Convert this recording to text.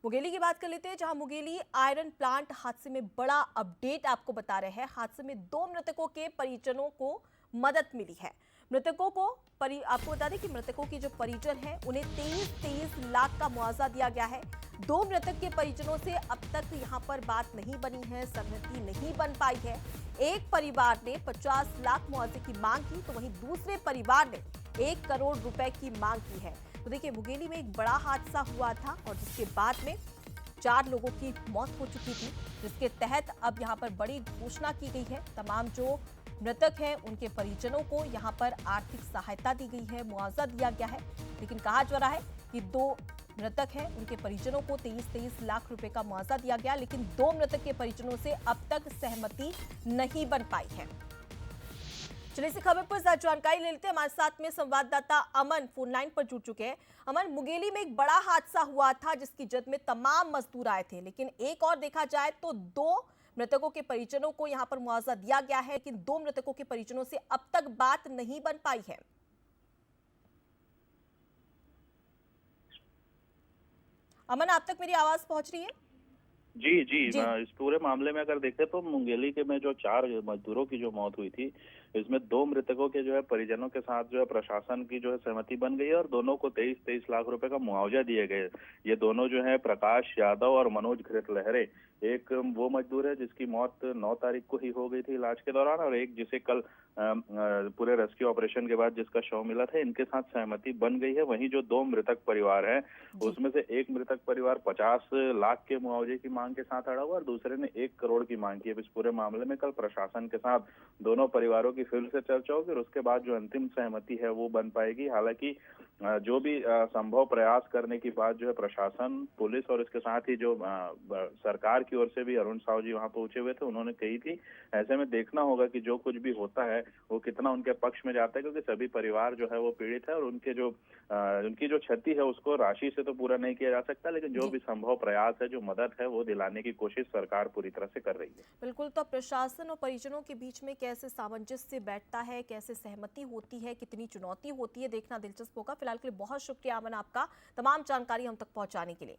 मुंगेली की बात कर लेते हैं, जहां मुंगेली आयरन प्लांट हादसे में बड़ा अपडेट आपको बता रहे हैं। हादसे में 2 मृतकों के परिजनों को मदद मिली है। मृतकों को आपको बता दें कि मृतकों की जो परिजन है उन्हें 23 लाख का मुआवजा दिया गया है। 2 मृतक के परिजनों से अब तक यहां पर बात नहीं बनी है, सहमति नहीं बन पाई है। एक परिवार ने 50 लाख मुआवजे की मांग की, तो वहीं दूसरे परिवार ने 1 करोड़ रुपए की मांग की है। तो देखिए, मुंगेली में एक बड़ा हादसा हुआ था और जिसके बाद में 4 लोगों की मौत हो चुकी थी, जिसके तहत अब यहां पर बड़ी घोषणा की गई है। तमाम जो मृतक हैं उनके परिजनों को यहां पर आर्थिक सहायता दी गई है, मुआवजा दिया गया है। लेकिन कहा जा रहा है कि 2 मृतक हैं, उनके परिजनों को 23 लाख रुपए का मुआवजा दिया गया, लेकिन 2 मृतक के परिजनों से अब तक सहमति नहीं बन पाई है। चलिए, इसी खबर पर ज्यादा जानकारी ले लेते हैं। हमारे साथ में संवाददाता अमन फोन लाइन पर जुड़ चुके हैं। अमन, मुंगेली में एक बड़ा हादसा हुआ था जिसकी जद में तमाम मजदूर आए थे, लेकिन एक और देखा जाए तो 2 मृतकों के परिजनों को यहां पर मुआवजा दिया गया है, लेकिन 2 मृतकों के परिजनों से अब तक बात नहीं बन पाई है। अमन, आप तक मेरी आवाज पहुंच रही है? जी, जी। जी। इस पूरे मामले में अगर देखें तो मुंगेली के में जो 4 मजदूरों की जो मौत हुई थी, इसमें 2 मृतकों के जो है परिजनों के साथ जो है प्रशासन की जो है सहमति बन गई है और दोनों को 23 लाख रुपए का मुआवजा दिए गए। ये दोनों जो है प्रकाश यादव और मनोज घृतलहरे। एक वो मजदूर है जिसकी मौत 9 तारीख को ही हो गई थी इलाज के दौरान, और एक जिसे कल पूरे रेस्क्यू ऑपरेशन के बाद जिसका शव मिला था, इनके साथ सहमति बन गई है। वहीं जो 2 मृतक परिवार हैं, उसमें से एक मृतक परिवार 50 लाख के मुआवजे की मांग के साथ अड़ा हुआ और दूसरे ने 1 करोड़ की मांग की है। इस पूरे मामले में कल प्रशासन के साथ दोनों परिवारों की फिर से चर्चा होगी और उसके बाद जो अंतिम सहमति है वो बन पाएगी। हालांकि जो भी संभव प्रयास करने की बात जो है प्रशासन, पुलिस और इसके साथ ही जो सरकार की ओर से भी अरुण साहू जी वहां पहुंचे हुए थे, उन्होंने कही थी। ऐसे में देखना होगा कि जो कुछ भी होता है वो कितना उनके पक्ष में जाता है, क्योंकि सभी परिवार जो है वो पीड़ित है और उनकी जो क्षति है उसको राशि से तो पूरा नहीं किया जा सकता, लेकिन जो भी संभव प्रयास है, जो मदद है, वो दिलाने की कोशिश सरकार पूरी तरह से कर रही है। बिल्कुल, तो प्रशासन और परिजनों के बीच में कैसे सामंजस्य बैठता है, कैसे सहमति होती है, कितनी चुनौती होती है, देखना दिलचस्प होगा। फिलहाल के लिए बहुत शुक्रिया अमन आपका, तमाम जानकारी हम तक पहुंचाने के लिए।